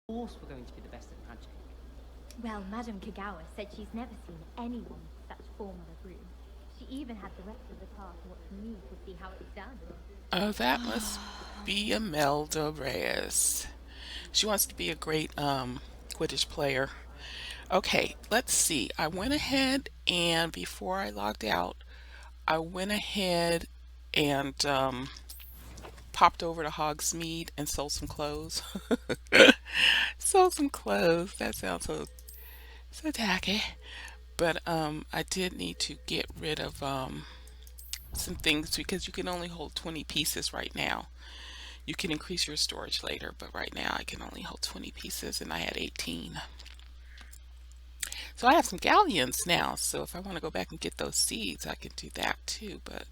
course we're going to be the best at magic. Well, Madame Kagawa said she's never seen anyone with such form of a broom. She even had the rest of the class watch me to see how it's done. Oh, that must be Imelda Reyes. She wants to be a great Quidditch player. Okay, let's see. I went ahead and before I logged out, I went ahead and popped over to Hogsmeade and sold some clothes. Sold some clothes. That sounds so tacky. But I did need to get rid of some things because you can only hold 20 pieces right now. You can increase your storage later, but right now I can only hold 20 pieces and I had 18. So I have some galleons now, so if I want to go back and get those seeds, I can do that too, but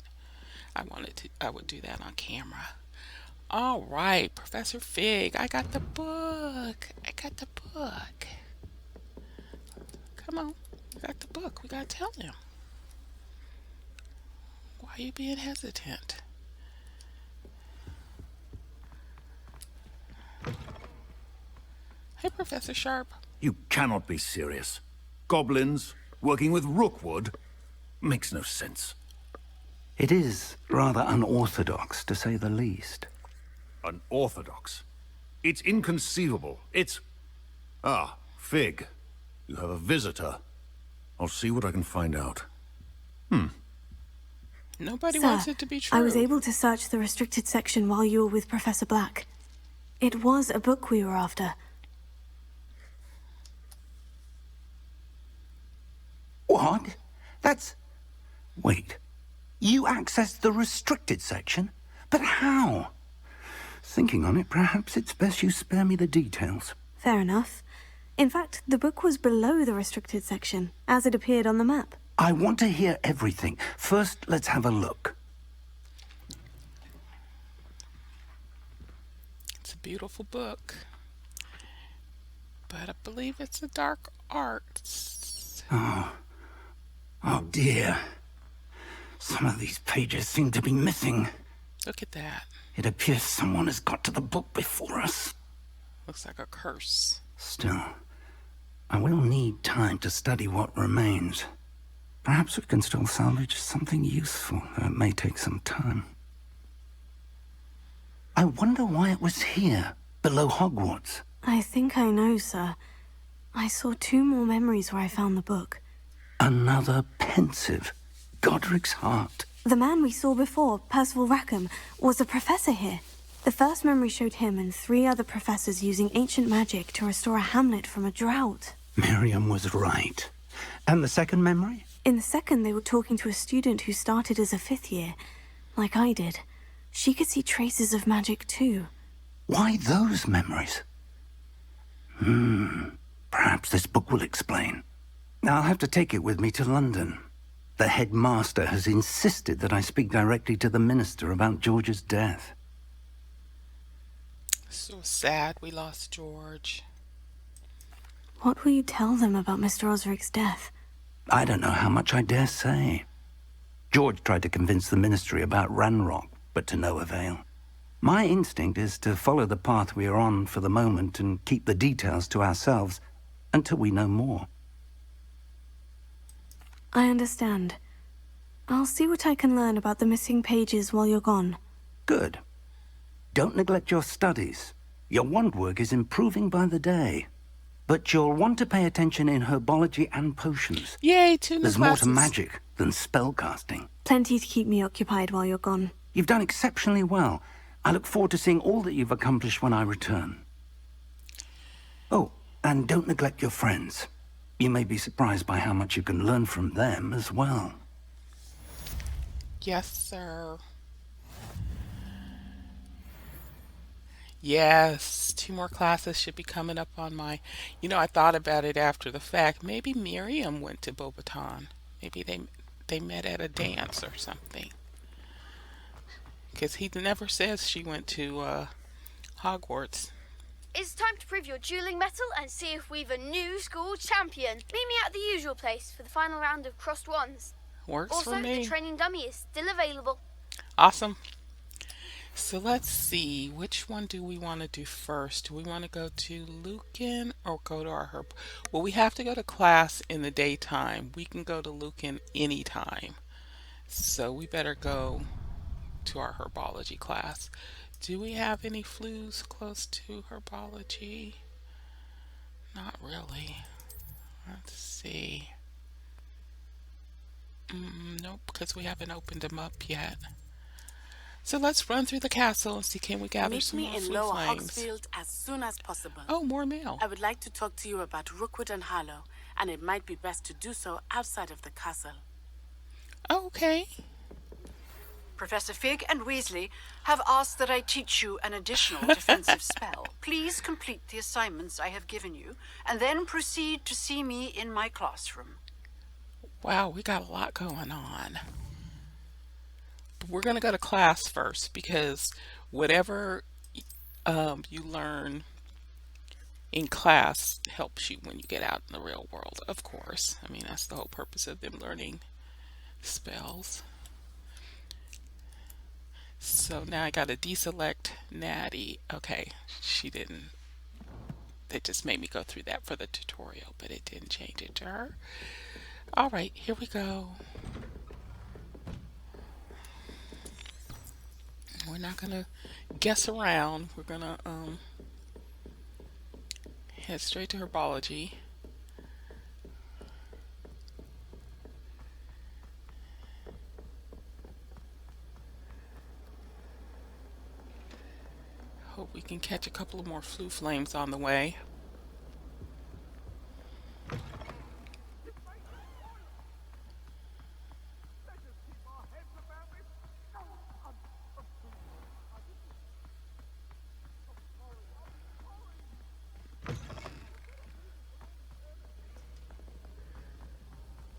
I would do that on camera. All right, Professor Fig, I got the book. I got the book. Come on, we got the book. We got to tell him. Why are you being hesitant? Hey, Professor Sharp. You cannot be serious. Goblins working with Rookwood makes no sense. It is rather unorthodox, to say the least. Unorthodox? It's inconceivable. It's... Ah, Fig. You have a visitor. I'll see what I can find out. Nobody Sir, wants it to be true. I was able to search the restricted section while you were with Professor Black. It was a book we were after. What? That's... Wait. You accessed the restricted section? But how? Thinking on it, perhaps it's best you spare me the details. Fair enough. In fact, the book was below the restricted section, as it appeared on the map. I want to hear everything. First, let's have a look. It's a beautiful book, but I believe it's a dark arts. Oh dear. Some of these pages seem to be missing. Look at that. It appears someone has got to the book before us. Looks like a curse. Still, I will need time to study what remains. Perhaps we can still salvage something useful, though it may take some time. I wonder why it was here, below Hogwarts. I think I know, sir. I saw 2 more memories where I found the book. Another pensive. Godric's heart. The man we saw before, Percival Rackham, was a professor here. The first memory showed him and 3 other professors using ancient magic to restore a hamlet from a drought. Miriam was right. And the second memory? In the second, they were talking to a student who started as a 5th year, like I did. She could see traces of magic too. Why those memories? Perhaps this book will explain. I'll have to take it with me to London. The headmaster has insisted that I speak directly to the minister about George's death. So sad we lost George. What will you tell them about Mr. Osric's death? I don't know how much I dare say. George tried to convince the ministry about Ranrock, but to no avail. My instinct is to follow the path we are on for the moment and keep the details to ourselves until we know more. I understand. I'll see what I can learn about the missing pages while you're gone. Good. Don't neglect your studies. Your wand work is improving by the day. But you'll want to pay attention in herbology and potions. Yay, 2 new There's classes. more to magic than spellcasting. Plenty to keep me occupied while you're gone. You've done exceptionally well. I look forward to seeing all that you've accomplished when I return. Oh, and don't neglect your friends. You may be surprised by how much you can learn from them as well. Yes, sir. Yes, 2 more classes should be coming up on my... I thought about it after the fact. Maybe Miriam went to Beauxbaton. Maybe they met at a dance or something. Because he never says she went to Hogwarts. It's time to prove your dueling mettle and see if we've a new school champion. Meet me at the usual place for the final round of crossed wands. Works Also, for me. the training dummy is still available. Awesome. So let's see, which one do we want to do first? Do we want to go to Lucan or go to our herb? Well, we have to go to class in the daytime. We can go to Lucan anytime. So we better go to our herbology class. Do we have any flues close to herbology? Not really. Let's see. Nope, because we haven't opened them up yet. So let's run through the castle and see can we gather Meet some me more in flue Lower flames. Hogsfield as soon as possible. Oh, more mail. I would like to talk to you about Rookwood and Harlow, and it might be best to do so outside of the castle. Okay. Professor Fig and Weasley have asked that I teach you an additional defensive spell. Please complete the assignments I have given you, and then proceed to see me in my classroom. Wow, we got a lot going on. But we're going to go to class first because whatever you learn in class helps you when you get out in the real world, of course. I mean, that's the whole purpose of them learning spells. So now I got to deselect Natty. Okay, she didn't. They just made me go through that for the tutorial, but it didn't change it to her. All right, here we go. We're not gonna guess around. We're gonna head straight to herbology. Hope we can catch a couple of more flue flames on the way.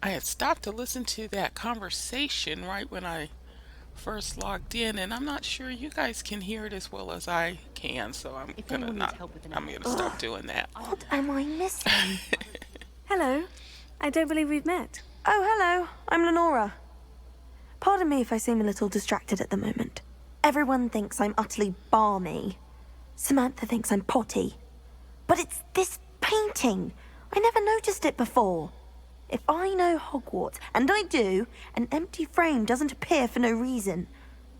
I had stopped to listen to that conversation right when I first logged in, and I'm not sure you guys can hear it as well as I can, so I'm gonna stop doing that. What am I missing? Hello. I don't believe we've met. Oh, hello. I'm Lenora. Pardon me if I seem a little distracted at the moment. Everyone thinks I'm utterly balmy. Samantha thinks I'm potty. But it's this painting. I never noticed it before. If I know Hogwarts, and I do, an empty frame doesn't appear for no reason.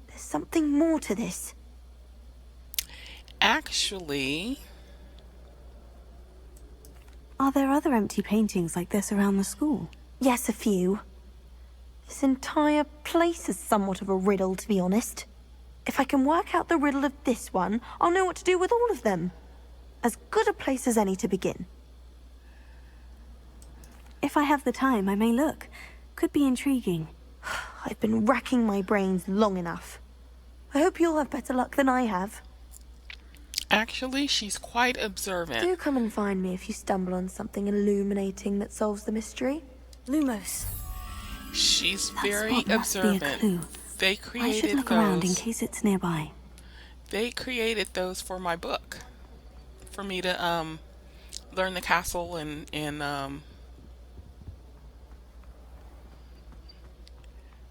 There's something more to this. Actually, Are there other empty paintings like this around the school? Yes, a few. This entire place is somewhat of a riddle, to be honest. If I can work out the riddle of this one, I'll know what to do with all of them. As good a place as any to begin. If I have the time, I may look. Could be intriguing. I've been racking my brains long enough. I hope you'll have better luck than I have. actually, she's quite observant. Do come and find me if you stumble on something illuminating that solves the mystery. Lumos. She's That very spot must be a observant. clue. They I should created look around in those. case it's nearby. They created those for my book, for me to learn the castle and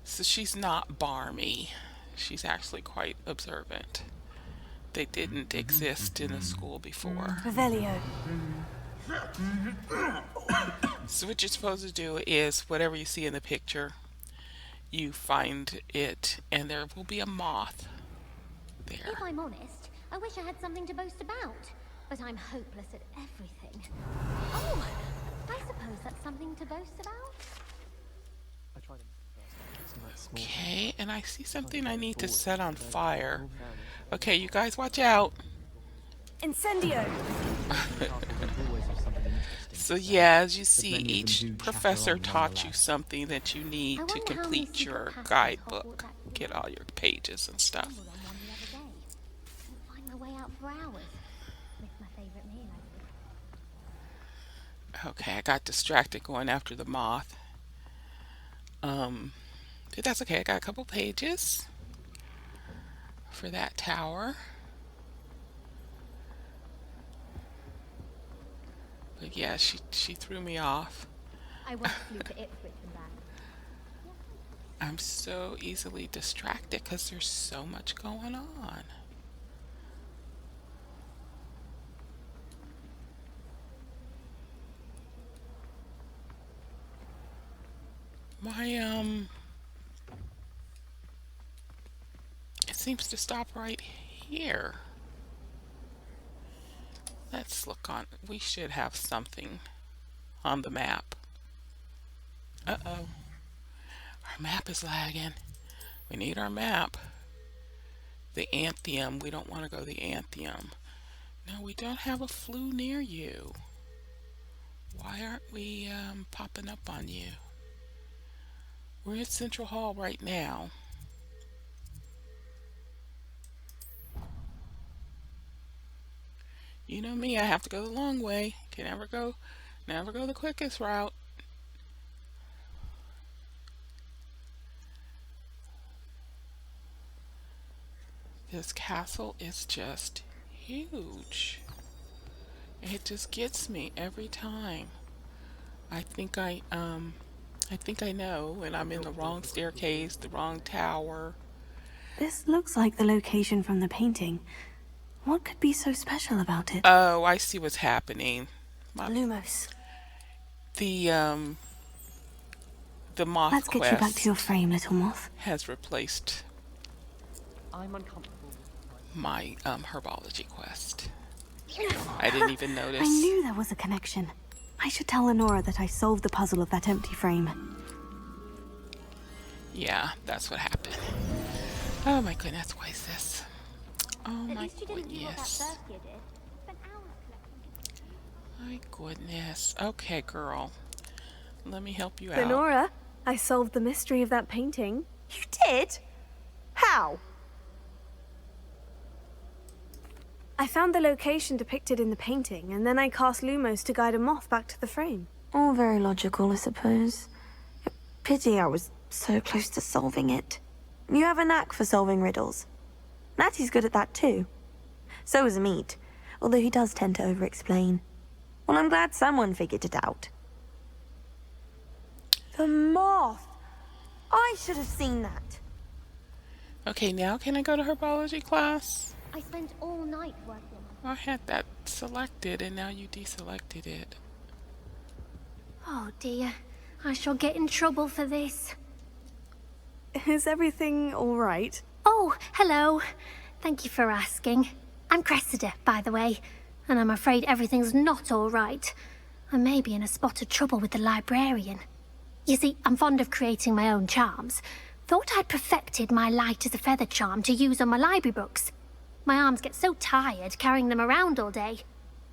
so she's not barmy. She's actually quite observant. They didn't exist in the school before. Revelio. So what you're supposed to do is whatever you see in the picture, you find it, and there will be a moth there. If I'm honest, I wish I had something to boast about, but I'm hopeless at everything. Oh, I suppose that's something to boast about. Okay, and I see something I need to set on fire. Okay, you guys watch out. Incendio. So yeah, as you see, each professor taught you something that you need to complete your guidebook. Get all your pages and stuff. Find my way out for hours. Make my favorite meal. Okay, I got distracted going after the moth. But that's okay. I got a couple pages for that tower. But yeah, she threw me off. I once flew to Ipswich and back. I'm so easily distracted because there's so much going on. My, it seems to stop right here. Let's look on, we should have something on the map. Uh-oh. Our map is lagging. We need our map. The Athenaeum. We don't want to go to the Athenaeum. No, we don't have a flue near you. Why aren't we popping up on you? We're at Central Hall right now. You know me, I have to go the long way. Can never go the quickest route. This castle is just huge. It just gets me every time. I think I know when I'm in the wrong staircase, the wrong tower. This looks like the location from the painting. What could be so special about it? Oh, I see what's happening. Lumos. The moth Let's quest get you back to your frame, little moth. has replaced I'm uncomfortable. my herbology quest. I didn't even notice. I knew there was a connection. I should tell Lenora that I solved the puzzle of that empty frame. Yeah, that's what happened. Oh my goodness, what is this? Oh my goodness. My goodness. Okay, girl. Let me help you out. Lenora, I solved the mystery of that painting. You did? How? I found the location depicted in the painting, and then I cast Lumos to guide a moth back to the frame. All very logical, I suppose. Pity I was so close to solving it. You have a knack for solving riddles. Natty's good at that too. So is Meat, although he does tend to over-explain. Well, I'm glad someone figured it out. The moth! I should have seen that. Okay, now can I go to herbology class? I spent all night working. I had that selected and now you deselected it. Oh dear, I shall get in trouble for this. Is everything all right? Oh, hello. Thank you for asking. I'm Cressida, by the way, and I'm afraid everything's not all right. I may be in a spot of trouble with the librarian. You see, I'm fond of creating my own charms. Thought I'd perfected my light as a feather charm to use on my library books. My arms get so tired carrying them around all day.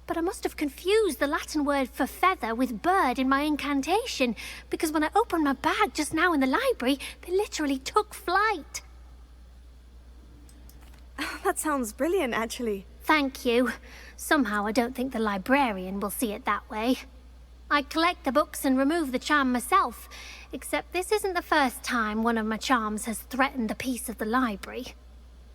But I must have confused the Latin word for feather with bird in my incantation, because when I opened my bag just now in the library, they literally took flight. That sounds brilliant, actually. Thank you. Somehow I don't think the librarian will see it that way. I collect the books and remove the charm myself, except this isn't the first time one of my charms has threatened the peace of the library.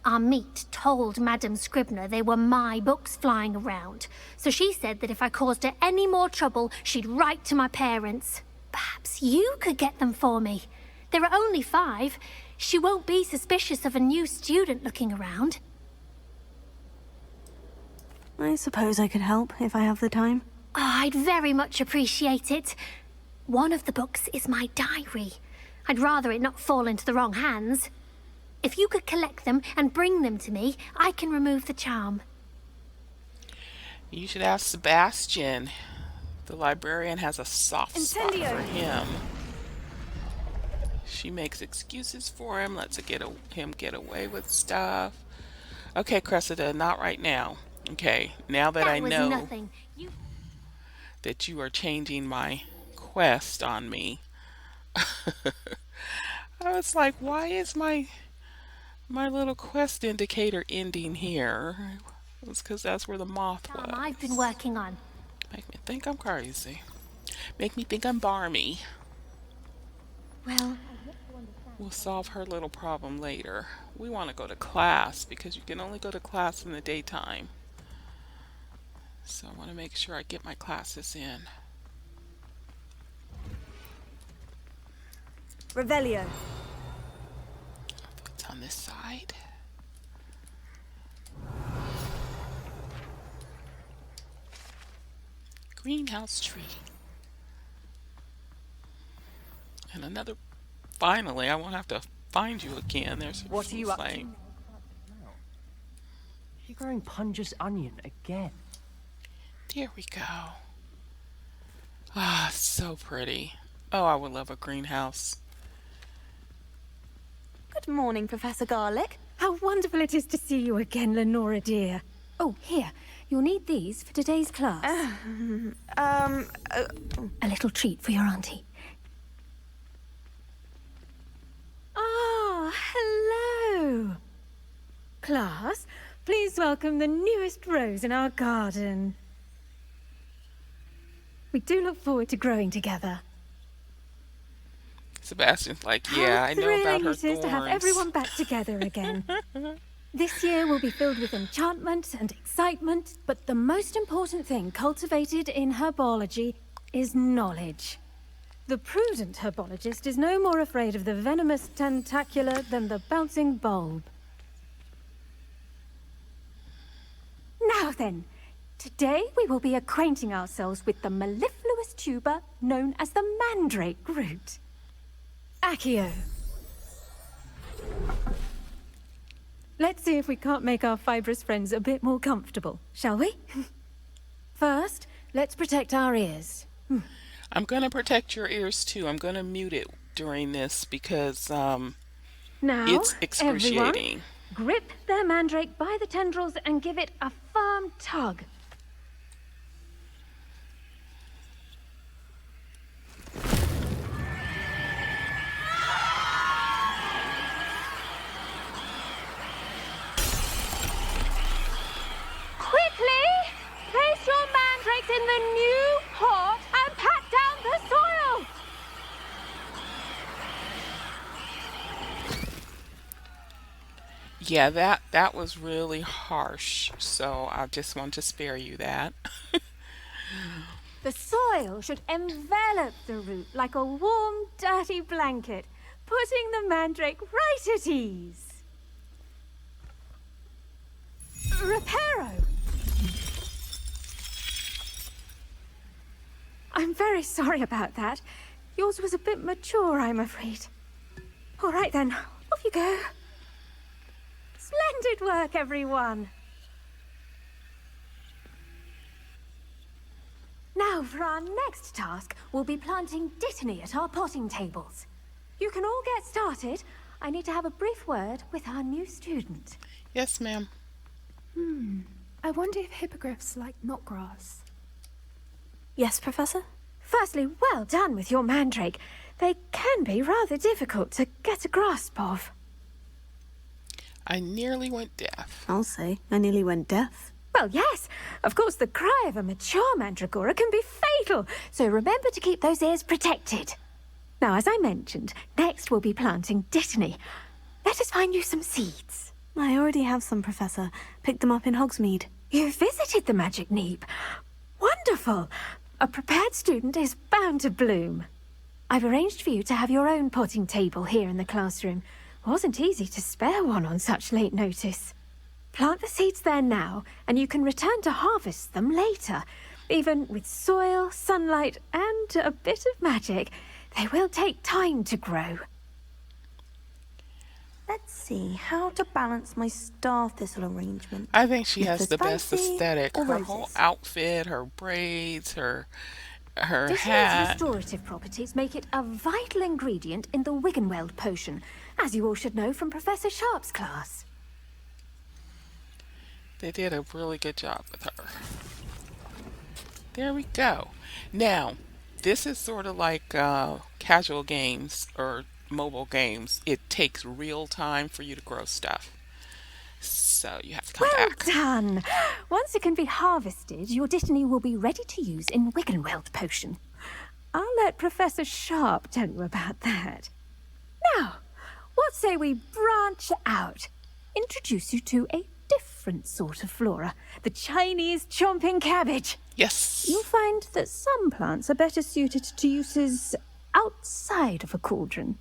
Our Meat told Madame Scribner they were my books flying around, so she said that if I caused her any more trouble, she'd write to my parents. Perhaps you could get them for me. There are only 5. She won't be suspicious of a new student looking around. I suppose I could help if I have the time. Oh, I'd very much appreciate it. One of the books is my diary. I'd rather it not fall into the wrong hands. If you could collect them and bring them to me, I can remove the charm. You should ask Sebastian. The librarian has a soft spot for him. She makes excuses for him, lets him get away with stuff. Okay, Cressida, not right now. Okay, now that I know that you are changing my quest on me. I was like, why is my little quest indicator ending here? It's because that's where the moth was. I've been working on. Make me think I'm crazy. Make me think I'm barmy. Well, We'll solve her little problem later. We want to go to class because you can only go to class in the daytime. So I want to make sure I get my classes in. Revelio. on this side. Greenhouse tree. And another, finally, I won't have to find you again. There's What are you up to? flame. You're growing Punja's onion again. There we go. Ah, so pretty. Oh, I would love a greenhouse. Good morning, Professor Garlic. How wonderful it is to see you again, Lenora dear. Oh, here. You'll need these for today's class. A little treat for your auntie. Ah, hello. Class, please welcome the newest rose in our garden. We do look forward to growing together. Sebastian's like, yeah, I know about her How thrilling it is to have thorns. everyone back together again. This year will be filled with enchantment and excitement, but the most important thing cultivated in herbology is knowledge. The prudent herbologist is no more afraid of the venomous tentacular than the bouncing bulb. Now then, today we will be acquainting ourselves with the mellifluous tuber known as the mandrake root. Accio. Let's see if we can't make our fibrous friends a bit more comfortable, shall we? First, let's protect our ears. I'm going to protect your ears too. I'm going to mute it during this because Now, it's excruciating. everyone, grip their mandrake by the tendrils and give it a firm tug. Quickly! Place your mandrakes in the new pot and pat down the soil! Yeah, that was really harsh. So I just want to spare you that. The soil should envelop the root like a warm, dirty blanket, putting the mandrake right at ease. Reparo! I'm very sorry about that. Yours was a bit mature, I'm afraid. All right then, off you go. Splendid work, everyone. Now, for our next task, we'll be planting dittany at our potting tables. You can all get started. I need to have a brief word with our new student. Yes, ma'am. I wonder if hippogriffs like knotgrass. Yes, Professor? Firstly, well done with your mandrake. They can be rather difficult to get a grasp of. I nearly went deaf. I'll say, I nearly went deaf. Well, yes. Of course, the cry of a mature mandragora can be fatal, so remember to keep those ears protected. Now, as I mentioned, next we'll be planting dittany. Let us find you some seeds. I already have some, Professor. Picked them up in Hogsmeade. You visited the Magic Neep. Wonderful. A prepared student is bound to bloom. I've arranged for you to have your own potting table here in the classroom. Wasn't easy to spare one on such late notice. Plant the seeds there now, and you can return to harvest them later. Even with soil, sunlight, and a bit of magic, they will take time to grow. Let's see how to balance my star thistle arrangement. I think she has If the it's best fancy aesthetic. or Her whole roses. outfit, her braids, her Dittany's hat. restorative properties make it a vital ingredient in the Wiggenweld potion, as you all should know from Professor Sharp's class. They did a really good job with her. There we go. Now, this is sort of like casual games or mobile games. It takes real time for you to grow stuff. So you have to come Well back. done! Once it can be harvested, your dittany will be ready to use in Wiggenweld potion. I'll let Professor Sharp tell you about that. Now, what say we branch out? Introduce you to a different sort of flora, the Chinese chomping cabbage. Yes. You'll find that some plants are better suited to uses outside of a cauldron.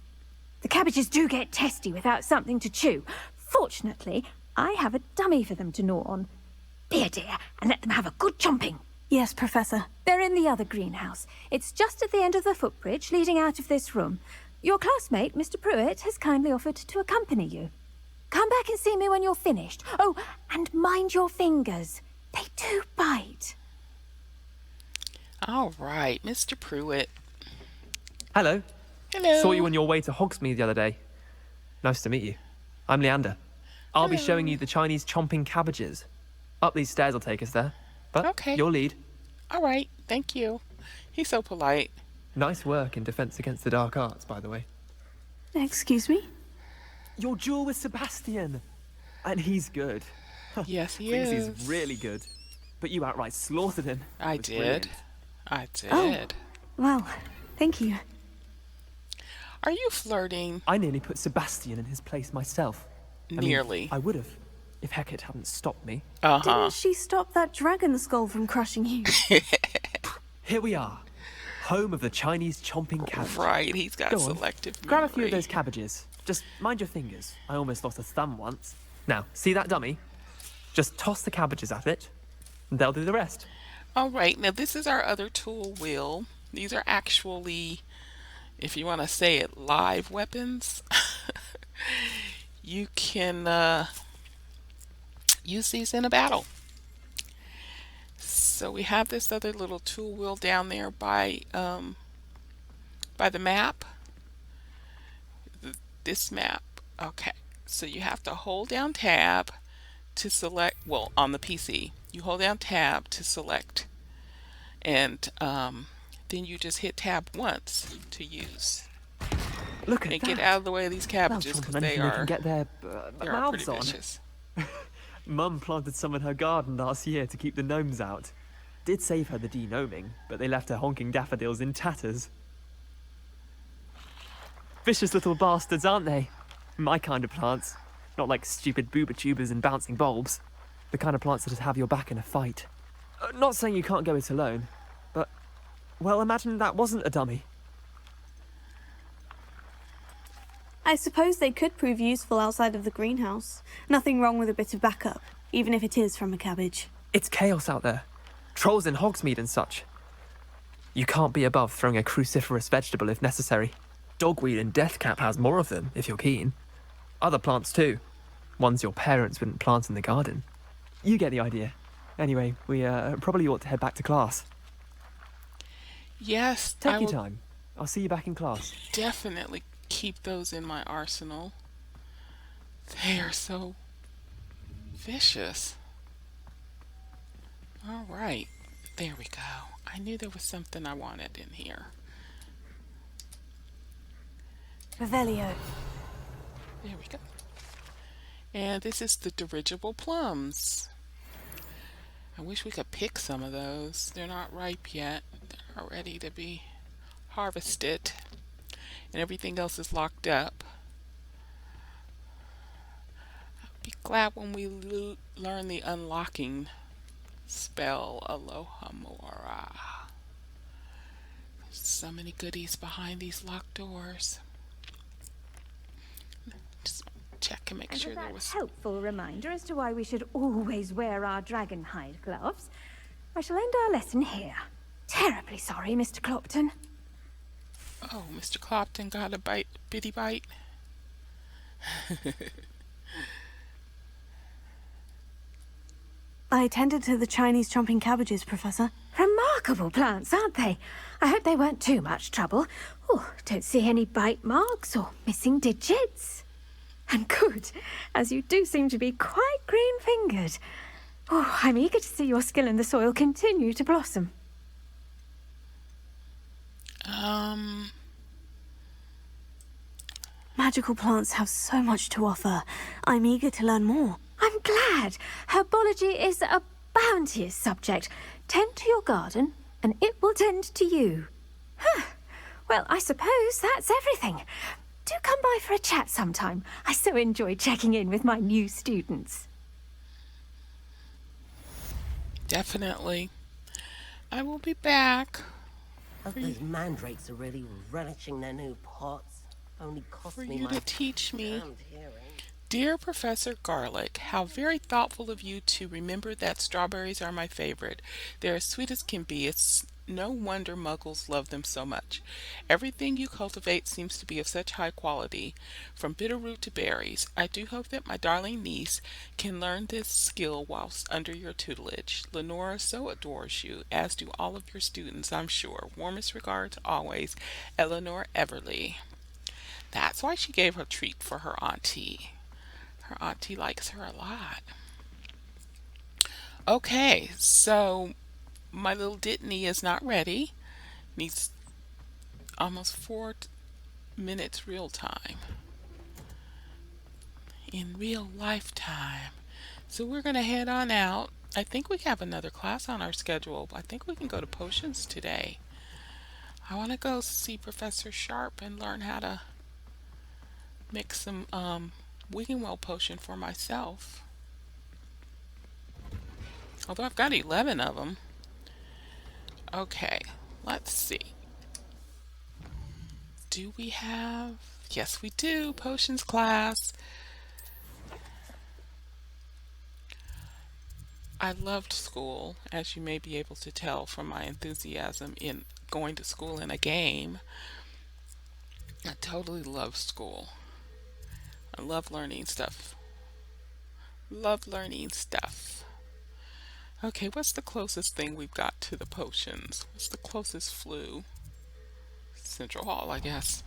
The The cabbages do get testy without something to chew. Fortunately, I have a dummy for them to gnaw on. Be a dear and let them have a good chomping. Yes, Professor. They're in the other greenhouse. It's just at the end of the footbridge leading out of this room. Your classmate, Mr. Pruitt, has kindly offered to accompany you. Come back and see me when you're finished. Oh, and mind your fingers. They do bite. All right, Mr. Pruitt. Hello. Hello. Saw you on your way to Hogsmeade the other day. Nice to meet you. I'm Leander. I'll be showing you the Chinese chomping cabbages. Up these stairs will take us there. But okay. Your lead. All right, thank you. He's so polite. Nice work in Defense Against the Dark Arts, by the way. Excuse me? Your duel with Sebastian. And he's good. Yes, he Thinks is. He's really good. But you outright slaughtered him. I did. Brilliant. I did. Oh, well, thank you. Are you flirting? I nearly put Sebastian in his place myself. Nearly. I would have, if Hecate hadn't stopped me. Didn't she stop that dragon skull from crushing you? Here we are. Home of the Chinese chomping cabbage. Right, he's got Go on. selective memory. Grab a few of those cabbages. Just mind your fingers. I almost lost a thumb once. Now, see that dummy? Just toss the cabbages at it, and they'll do the rest. All right, now this is our other tool wheel. These are actually, if you want to say it, live weapons. You can use these in a battle. So we have this other little tool wheel down there by the map. This map. Okay, so you have to hold down tab to select, well, on the PC, you hold down tab to select, and then you just hit tab once to use. Look at and that. Get out of the way of these cabbages because they can get their are mouths pretty on. vicious. Mum planted some in her garden last year to keep the gnomes out. Did save her the de-gnoming, but they left her honking daffodils in tatters. Vicious little bastards, aren't they? My kind of plants. Not like stupid booba tubers and bouncing bulbs. The kind of plants that'd have your back in a fight. Not saying you can't go it alone, but, well, imagine that wasn't a dummy. I suppose they could prove useful outside of the greenhouse. Nothing wrong with a bit of backup, even if it is from a cabbage. It's chaos out there. Trolls in Hogsmeade and such. You can't be above throwing a cruciferous vegetable if necessary. Dogweed and deathcap has more of them, if you're keen. Other plants too. Ones your parents wouldn't plant in the garden. You get the idea. Anyway, we probably ought to head back to class. Yes, Take your time. I'll see you back in class. Definitely keep those in my arsenal. They are so vicious. All right, there we go. I knew there was something I wanted in here. Revelio. There we go. And this is the dirigible plums. I wish we could pick some of those. They're not ripe yet. They're ready to be harvested. And everything else is locked up. I'll be glad when we learn the unlocking spell, Aloha Mora. There's so many goodies behind these locked doors. Just check and make sure there was helpful reminder as to why we should always wear our dragon hide gloves. I shall end our lesson here. Terribly sorry, Mr. Clopton. Oh, Mr. Clopton got a bitty bite. I tended to the Chinese chomping cabbages, Professor. Remarkable plants, aren't they? I hope they weren't too much trouble. Oh, don't see any bite marks or missing digits. And good, as you do seem to be quite green-fingered. Oh, I'm eager to see your skill in the soil continue to blossom. Magical plants have so much to offer. I'm eager to learn more. I'm glad. Herbology is a bounteous subject. Tend to your garden, and it will tend to you. Huh. Well, I suppose that's everything. Do come by for a chat sometime. I so enjoy checking in with my new students. Definitely. I will be back. Those mandrakes are really relishing their new pots. Only cost for me you my to teach me. damned hearing. Dear Professor Garlic, how very thoughtful of you to remember that strawberries are my favorite. They're as sweet as can be. It's no wonder muggles love them so much. Everything you cultivate seems to be of such high quality, from bitterroot to berries. I do hope that my darling niece can learn this skill whilst under your tutelage. Lenora so adores you, as do all of your students, I'm sure. Warmest regards always, Eleanor Everly. That's why she gave her treat for her auntie. Her auntie likes her a lot. Okay, so my little Dittany is not ready. Needs almost 4 minutes real time. In real lifetime. So we're going to head on out. I think we have another class on our schedule. I think we can go to potions today. I want to go see Professor Sharp and learn how to mix some Wiggenweld potion for myself. Although I've got 11 of them. Okay, let's see. Do we have... Yes, we do. Potions class. I loved school, as you may be able to tell from my enthusiasm in going to school in a game. I totally love school. I love learning stuff. Love learning stuff. Okay, what's the closest thing we've got to the potions? What's the closest flue? Central Hall, I guess.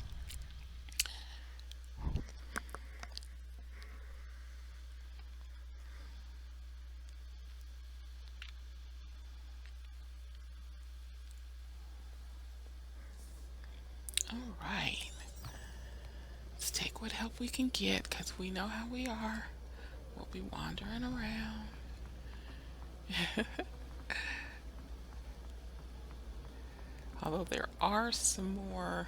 All right. Let's take what help we can get, because we know how we are. We'll be wandering around. Although there are some more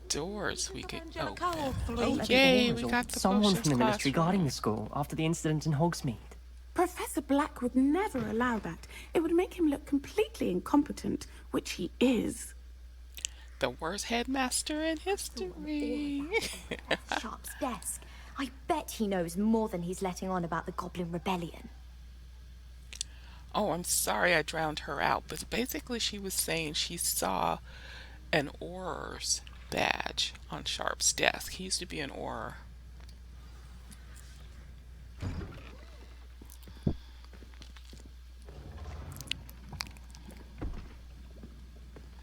doors we could open. Oh yay, we got the someone potions from the ministry classroom. guarding the school after the incident in Hogsmeade. Professor Black would never allow that. It would make him look completely incompetent, which he is. The worst headmaster in history. Sharp's desk. I bet he knows more than he's letting on about the Goblin Rebellion. Oh, I'm sorry I drowned her out, but basically she was saying she saw an Auror's badge on Sharp's desk. He used to be an Auror.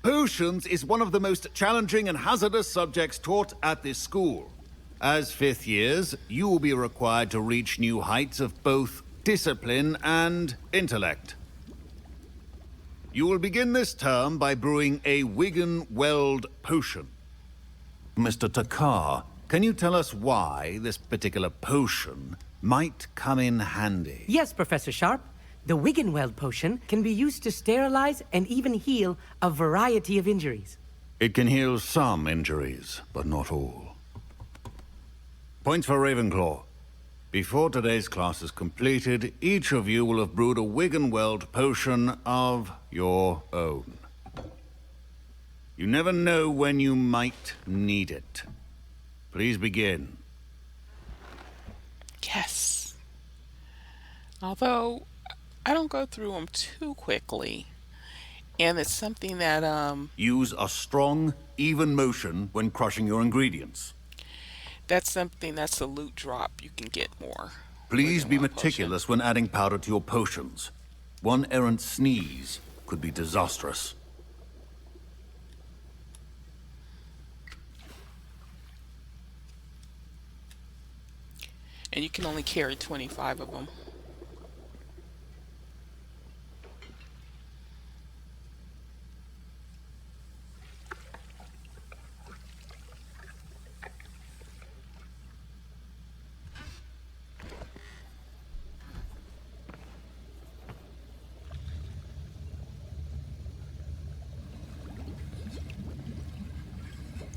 Potions is one of the most challenging and hazardous subjects taught at this school. As fifth years, you will be required to reach new heights of both discipline and intellect. You will begin this term by brewing a Wiggenweld potion. Mr. Takar, can you tell us why this particular potion might come in handy? Yes, Professor Sharp. The Wiggenweld potion can be used to sterilize and even heal a variety of injuries. It can heal some injuries, but not all. Points for Ravenclaw. Before today's class is completed, each of you will have brewed a Wiggenweld potion of your own. You never know when you might need it. Please begin. Yes. Although I don't go through them too quickly. And it's something that Use a strong, even motion when crushing your ingredients. that's something that's a loot drop. You can get more. Please be meticulous when adding powder to your potions. One errant sneeze could be disastrous. And you can only carry 25 of them.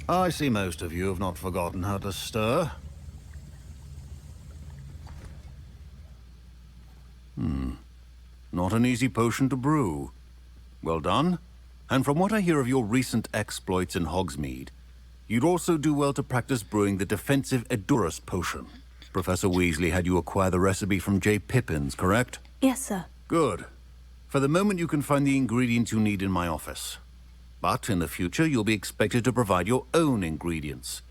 I see most of you have not forgotten how to stir. Not an easy potion to brew. Well done. And from what I hear of your recent exploits in Hogsmeade, You'd also do well to practice brewing the defensive Edurus potion. Professor Weasley had you acquire the recipe from J. Pippin's, correct? Yes, sir. Good. For the moment, you can find the ingredients you need in my office. But in the future, you'll be expected to provide your own ingredients.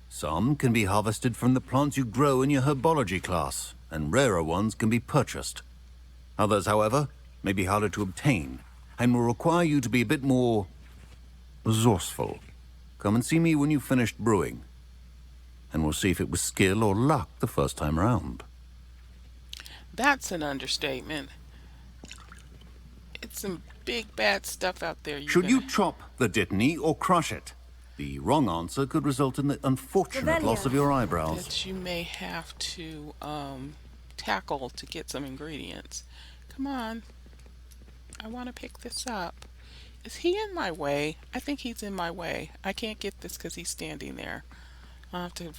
Some can be harvested from the plants you grow in your Herbology class, and rarer ones can be purchased. Others, however, may be harder to obtain, and will require you to be a bit more resourceful. Come and see me when you've finished brewing, and we'll see if it was skill or luck the first time round. That's an understatement. It's some big bad stuff out there. Should you chop the Dittany or crush it? The wrong answer could result in the unfortunate loss of your eyebrows. That you may have to tackle to get some ingredients. Come on. I want to pick this up. Is he in my way? I think he's in my way. I can't get this because he's standing there. I'll have to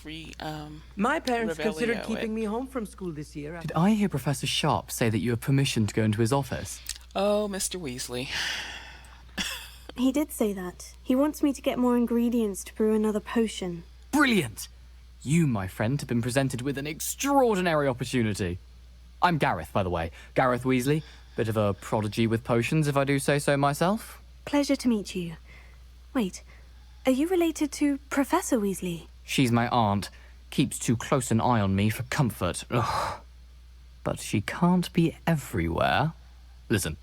My parents Revelio considered keeping it. me home from school this year. Did I hear Professor Sharp say that you have permission to go into his office? Oh, Mr. Weasley. He did say that. He wants me to get more ingredients to brew another potion. Brilliant! You, my friend, have been presented with an extraordinary opportunity. I'm Gareth, by the way. Gareth Weasley. Bit of a prodigy with potions, if I do say so myself. Pleasure to meet you. Wait, are you related to Professor Weasley? She's my aunt. Keeps too close an eye on me for comfort. Ugh. But she can't be everywhere. Listen,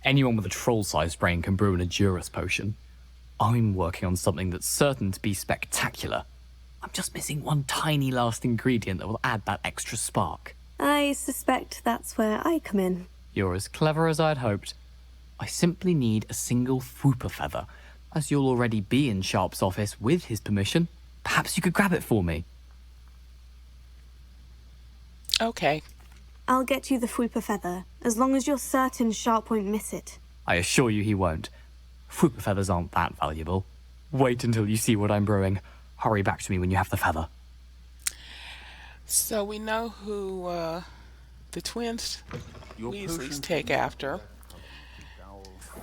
anyone with a troll-sized brain can brew an Edurus potion. I'm working on something that's certain to be spectacular. I'm just missing one tiny last ingredient that will add that extra spark. I suspect that's where I come in. You're as clever as I'd hoped. I simply need a single Fwooper feather. As you'll already be in Sharp's office with his permission, perhaps you could grab it for me. Okay. I'll get you the Fwooper feather, as long as you're certain Sharp won't miss it. I assure you he won't. Fwooper feathers aren't that valuable. Wait until you see what I'm brewing. Hurry back to me when you have the feather. So we know who the twins Weasleys take after.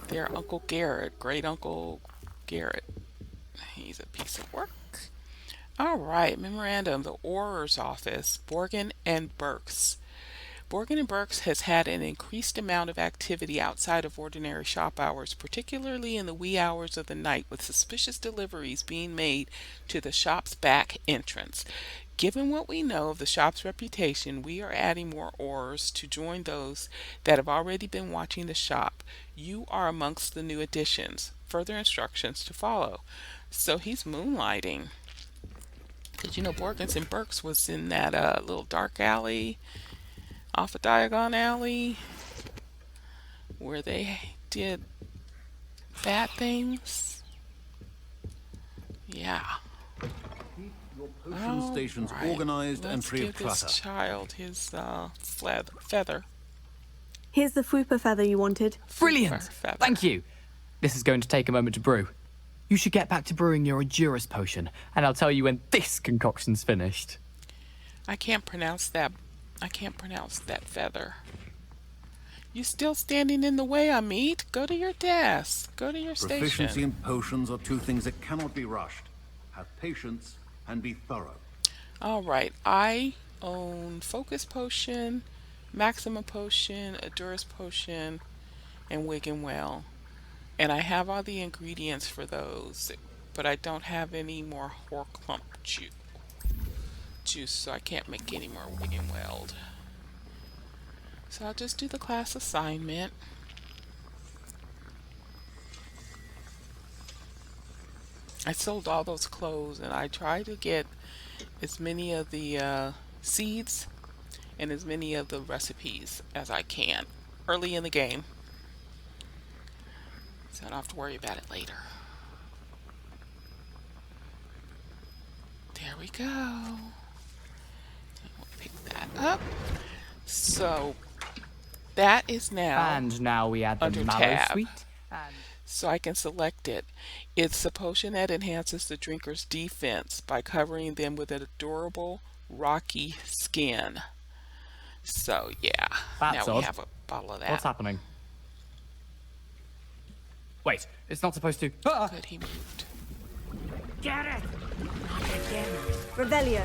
Their Uncle Garrett, great Uncle Garrett. He's a piece of work. All right, memorandum, the Auror's office, Borgin and Burks. Borgin and Burks has had an increased amount of activity outside of ordinary shop hours, particularly in the wee hours of the night, with suspicious deliveries being made to the shop's back entrance. Given what we know of the shop's reputation, we are adding more Aurors to join those that have already been watching the shop. You are amongst the new additions. Further instructions to follow. So he's moonlighting. Because, you know, Borgins and Burks was in that little dark alley off of Diagon Alley where they did bad things. Yeah. Potion stations organized and free of clutter. Let's give this child his feather. Here's the Fwooper feather you wanted. Brilliant! Thank you. This is going to take a moment to brew. You should get back to brewing your Edurus potion, and I'll tell you when this concoction's finished. I can't pronounce that. I can't pronounce that feather. You still standing in the way, Amit? Go to your desk. Go to your station. Proficiency and potions are two things that cannot be rushed. Have patience and be thorough. All right. I own Focus Potion, Maxima Potion, Edurus Potion, and Wig and Well. And I have all the ingredients for those, but I don't have any more Horcrux juice, so I can't make any more Wig and Weld. So I'll just do the class assignment. I sold all those clothes, and I tried to get as many of the seeds and as many of the recipes as I can early in the game, so I don't have to worry about it later. There we go. We'll pick that up. So that is now And now we add the under mallow tab. sweet. So I can select it. It's a potion that enhances the drinker's defense by covering them with an adorable rocky skin. So yeah, That's now we odd. have a bottle of that. What's happening? Wait, it's not supposed to... Good, he moved. Gareth! Not again. Revelio.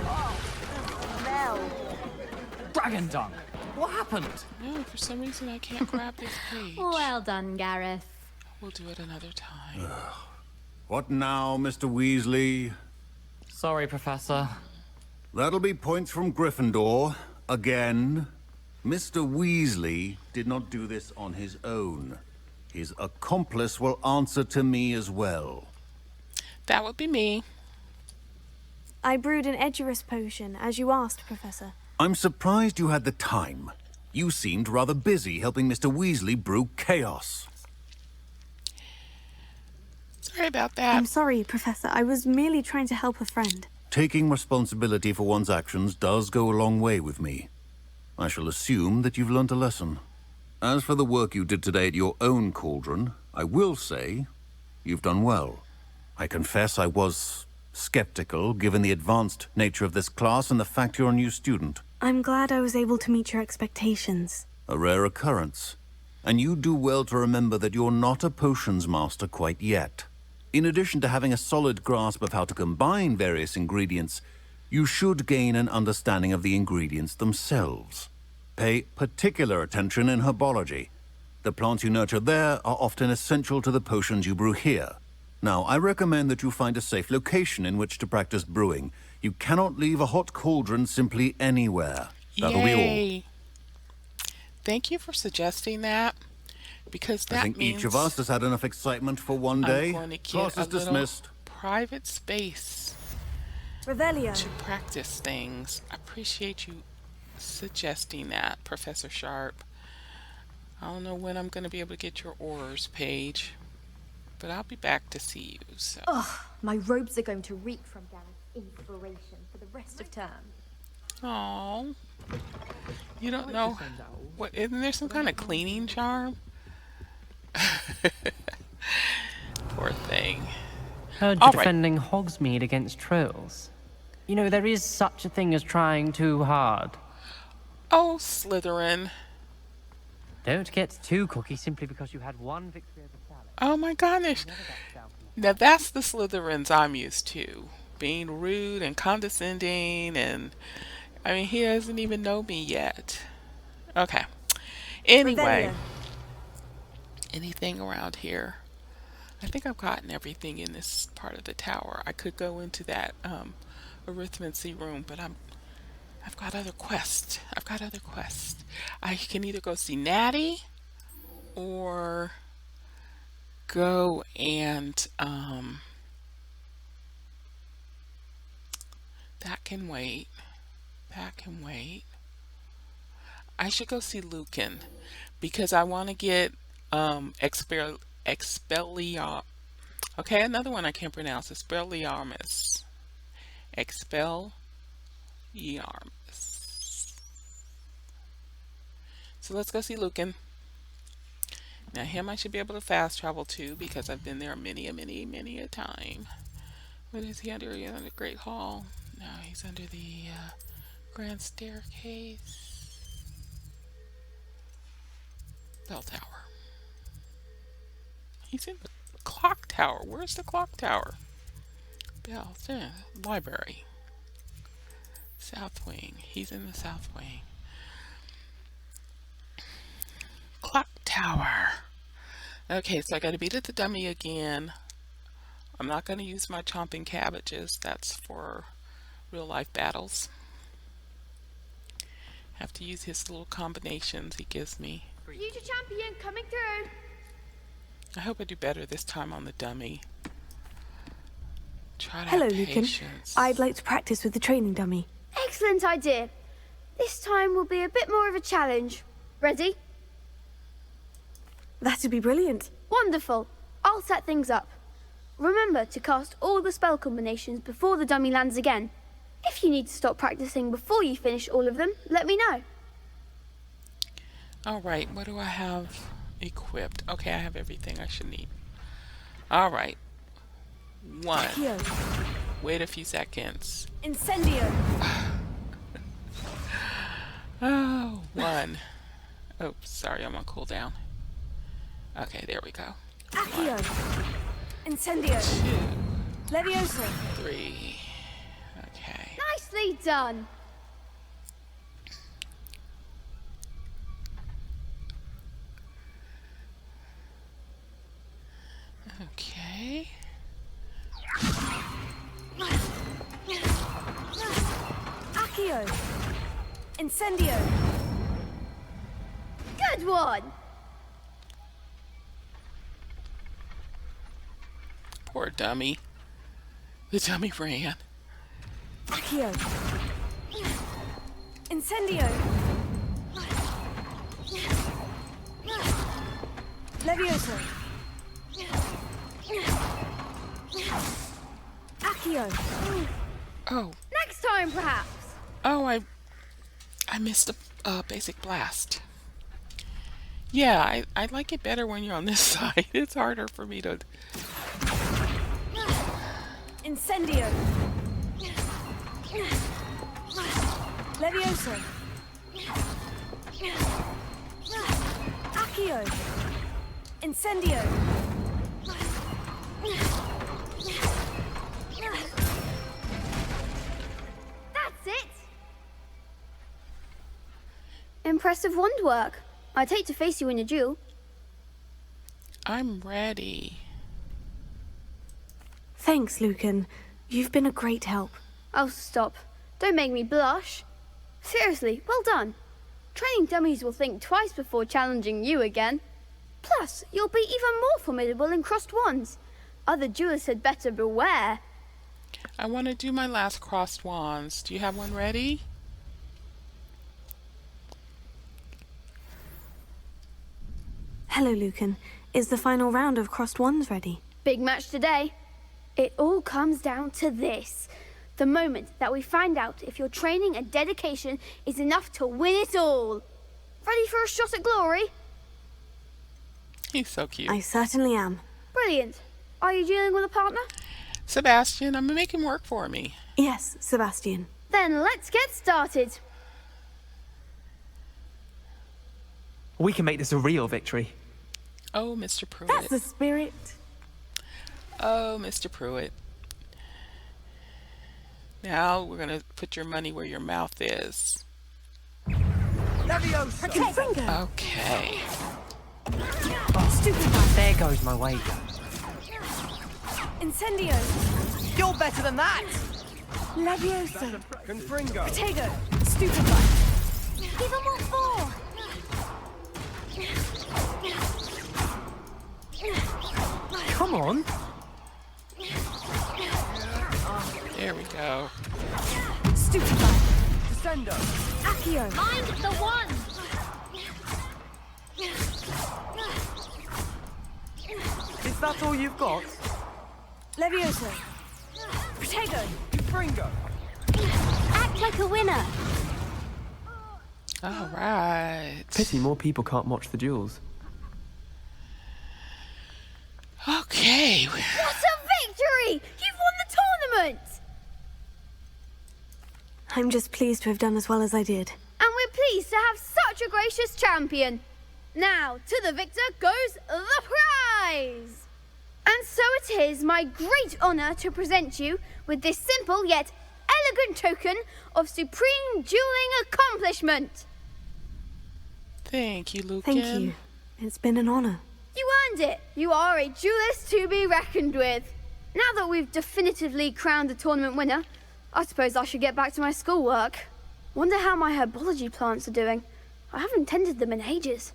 Dragon Dunk! What happened? No, for some reason I can't grab this page. Well done, Gareth. We'll do it another time. What now, Mr. Weasley? Sorry, Professor. That'll be points from Gryffindor. Again. Mr. Weasley did not do this on his own. His accomplice will answer to me as well. That would be me. I brewed an Edurus potion, as you asked, Professor. I'm surprised you had the time. You seemed rather busy helping Mr. Weasley brew chaos. Sorry about that. I'm sorry, Professor. I was merely trying to help a friend. Taking responsibility for one's actions does go a long way with me. I shall assume that you've learnt a lesson. As for the work you did today at your own cauldron, I will say you've done well. I confess I was skeptical, given the advanced nature of this class and the fact you're a new student. I'm glad I was able to meet your expectations. A rare occurrence. And you do well to remember that you're not a potions master quite yet. In addition to having a solid grasp of how to combine various ingredients, you should gain an understanding of the ingredients themselves. Pay particular attention in herbology. The plants you nurture there are often essential to the potions you brew here. Now, I recommend that you find a safe location in which to practice brewing. You cannot leave a hot cauldron simply anywhere. That'll be all. Thank you for suggesting that, because that I think means each of us has had enough excitement for one day. I'm going to Class get is a little dismissed. private space Revelio. to practice things. I appreciate you suggesting that, Professor Sharp. I don't know when I'm going to be able to get your orders page, but I'll be back to see you. So. Ugh, my robes are going to reek from Gareth's inspiration for the rest of term. Oh, you don't know what? Isn't there some kind of cleaning charm? Poor thing. Heard you defending Hogsmeade against trolls. You know, there is such a thing as trying too hard. Oh, Slytherin. Don't get too cocky simply because you had one victory over Challenge. Oh my goodness. Now that's the Slytherins I'm used to. Being rude and condescending, and I mean, he doesn't even know me yet. Okay. Anyway. Anything around here? I think I've gotten everything in this part of the tower. I could go into that arithmancy room, but I've got other quests. I can either go see Natty or go and that can wait. I should go see Lucan because I want to get Expelliarmus. Okay, another one I can't pronounce. Expelliarmus. So let's go see Lucan. Now him I should be able to fast travel to because I've been there many a time. What is he under? He's under the Great Hall. No, he's under the Grand Staircase. Bell Tower. He's in the Clock Tower. Where's the Clock Tower? Bell. Library. South Wing. He's in the South Wing. Clock Tower. Okay, so I got to beat at the dummy again. I'm not going to use my chomping cabbages. That's for real life battles. Have to use his little combinations he gives me. Future champion coming through. I hope I do better this time on the dummy. Try to Hello, have Lucan. patience. I'd like to practice with the training dummy. Excellent idea. This time will be a bit more of a challenge. Ready? That'd be brilliant. Wonderful. I'll set things up. Remember to cast all the spell combinations before the dummy lands again. If you need to stop practicing before you finish all of them, let me know. Alright, what do I have equipped? Okay, I have everything I should need. Alright. 1. Accio. Wait a few seconds. Incendio. Oh, 1. Oh, sorry, I'm on cooldown. Okay, there we go. Accio. Incendio. Levioso. 3. Okay. Nicely done. Okay. Accio. Incendio. Good one. Poor dummy. The dummy ran. Accio. Incendio. Levioso. Accio. Oh. Next time, perhaps. Oh, I missed a basic blast. Yeah, I like it better when you're on this side. It's harder for me to... Incendio. Levioso. Accio. Incendio. That's it. Impressive wand work. I'd hate to face you in a duel. I'm ready. Thanks, Lucan. You've been a great help. Oh, stop. Don't make me blush. Seriously, well done. Training dummies will think twice before challenging you again. Plus, you'll be even more formidable in crossed wands. Other duelists had better beware. I want to do my last crossed wands. Do you have one ready? Hello, Lucan. Is the final round of crossed wands ready? Big match today. It all comes down to this. The moment that we find out if your training and dedication is enough to win it all. Ready for a shot at glory? He's so cute. I certainly am. Brilliant. Are you dealing with a partner? Sebastian, I'm gonna make him work for me. Yes, Sebastian. Then let's get started. We can make this a real victory. Oh, Mr. Pruitt. That's the spirit. Oh, Mr. Pruitt. Now we're gonna put your money where your mouth is. Okay. There goes my wager. Incendio. You're better than that! Levioso. Confringo. Protego. Stupefy. Give them all 4. Come on. There we go. Stupefy. Descendo. Accio. Mind the one. Is that all you've got? Levioso. Protego. Confringo. Act like a winner. All right. Pity more people can't watch the duels. Okay. What a victory! You've won the tournament! I'm just pleased to have done as well as I did. And we're pleased to have such a gracious champion. Now, to the victor goes the prize! And so it is my great honour to present you with this simple yet elegant token of supreme dueling accomplishment. Thank you, Lucan. Thank you. It's been an honour. You earned it. You are a duelist to be reckoned with. Now that we've definitively crowned the tournament winner, I suppose I should get back to my schoolwork. Wonder how my herbology plants are doing. I haven't tended them in ages.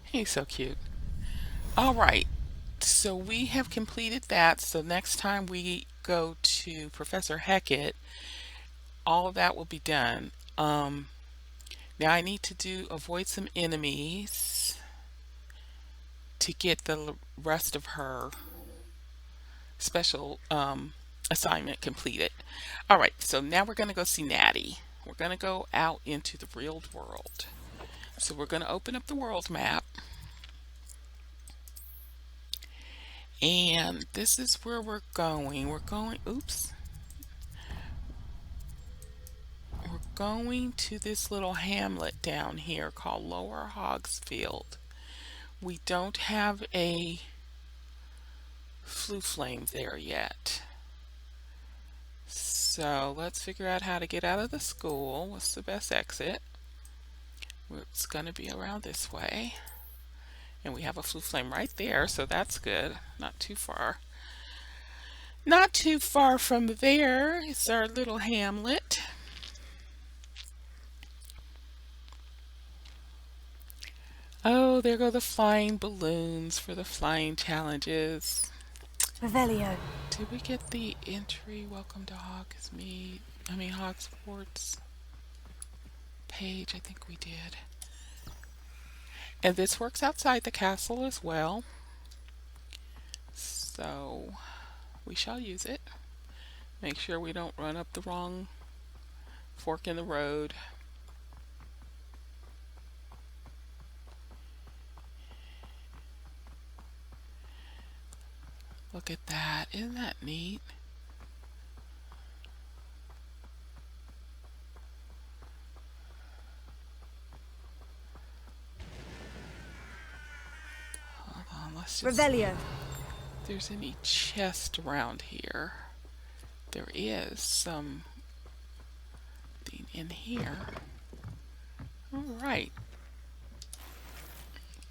He's so cute. All right. So we have completed that. So next time we go to Professor Hecat, all of that will be done. Now I need to avoid some enemies to get the rest of her special assignment completed. All right, so now we're going to go see Natty. We're going to go out into the real world. So we're going to open up the world map. And this is where we're going. We're going to this little hamlet down here called Lower Hogsfield. We don't have a Flue Flame there yet. So let's figure out how to get out of the school. What's the best exit? It's going to be around this way. And we have a Flue Flame right there, so that's good. Not too far. Not too far from there. It's our little hamlet. Oh, there go the flying balloons for the flying challenges. Revelio. Did we get the entry? Welcome to Hogwarts page. I think we did. And this works outside the castle as well. So we shall use it. Make sure we don't run up the wrong fork in the road. Look at that. Isn't that neat? Hold on, let's just Revelio. see if there's any chest around here. There is some thing in here. Alright.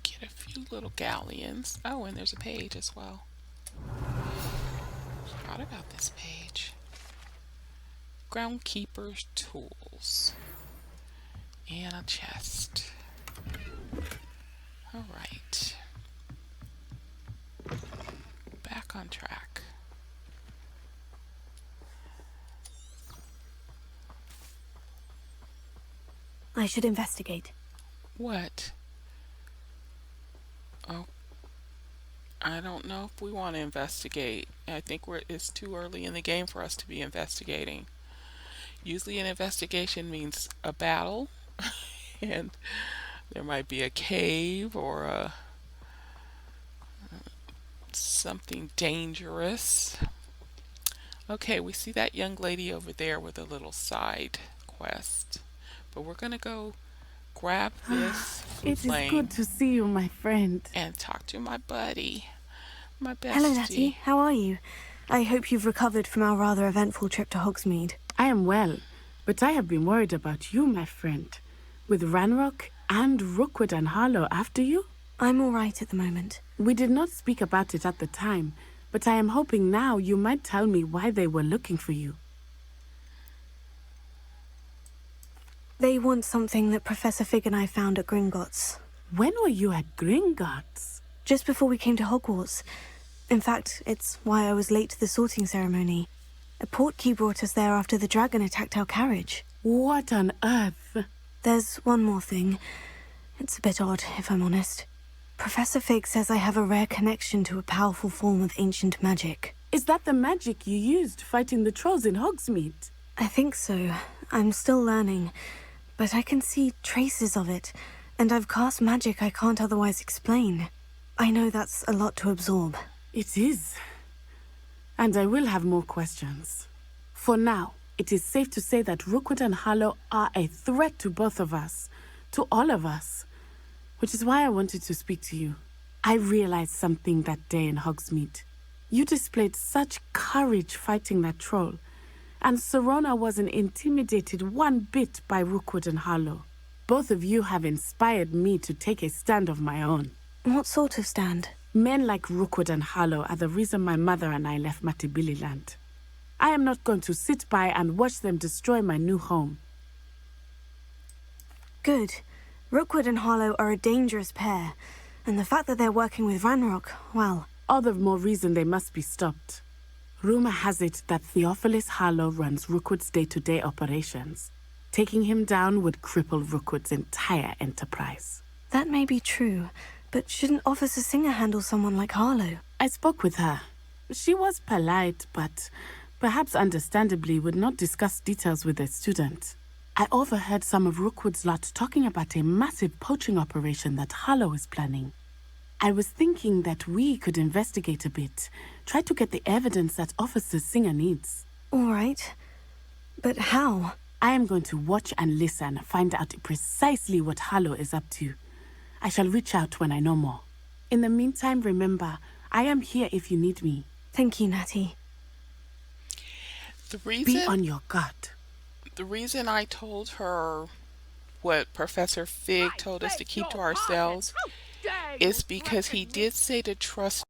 Get a few little galleons. Oh, and there's a page as well. Forgot about this page. Groundkeeper's tools. And a chest. Alright. Back on track. I should investigate. What? Oh. I don't know if we want to investigate. I think it's too early in the game for us to be investigating. Usually an investigation means a battle, and there might be a cave or something dangerous. Okay, we see that young lady over there with a little side quest. But we're going to go grab this It is flame good to see you, my friend. and talk to my buddy. My bestie. Hello, Natty. How are you? I hope you've recovered from our rather eventful trip to Hogsmeade. I am well, but I have been worried about you, my friend. With Ranrock and Rookwood and Harlow after you? I'm all right at the moment. We did not speak about it at the time, but I am hoping now you might tell me why they were looking for you. They want something that Professor Fig and I found at Gringotts. When were you at Gringotts? Just before we came to Hogwarts. In fact, it's why I was late to the sorting ceremony. A portkey brought us there after the dragon attacked our carriage. What on earth? There's one more thing. It's a bit odd, if I'm honest. Professor Fig says I have a rare connection to a powerful form of ancient magic. Is that the magic you used fighting the trolls in Hogsmeade? I think so. I'm still learning, but I can see traces of it, and I've cast magic I can't otherwise explain. I know that's a lot to absorb. It is. And I will have more questions. For now, it is safe to say that Rookwood and Harlow are a threat to both of us, to all of us, which is why I wanted to speak to you. I realized something that day in Hogsmeade. You displayed such courage fighting that troll, and Serona wasn't intimidated one bit by Rookwood and Harlow. Both of you have inspired me to take a stand of my own. What sort of stand? Men like Rookwood and Harlow are the reason my mother and I left Matibililand. I am not going to sit by and watch them destroy my new home. Good. Rookwood and Harlow are a dangerous pair, and the fact that they're working with Ranrock, well... All the more reason they must be stopped. Rumor has it that Theophilus Harlow runs Rookwood's day-to-day operations. Taking him down would cripple Rookwood's entire enterprise. That may be true, but shouldn't Officer Singer handle someone like Harlow? I spoke with her. She was polite, but perhaps understandably would not discuss details with a student. I overheard some of Rookwood's lot talking about a massive poaching operation that Harlow is planning. I was thinking that we could investigate a bit, try to get the evidence that Officer Singer needs. All right. But how? I am going to watch and listen, find out precisely what Harlow is up to. I shall reach out when I know more. In the meantime, remember, I am here if you need me. Thank you, Natty. Be on your guard. The reason I told her what Professor Fig told us to keep to ourselves is because he did say to trust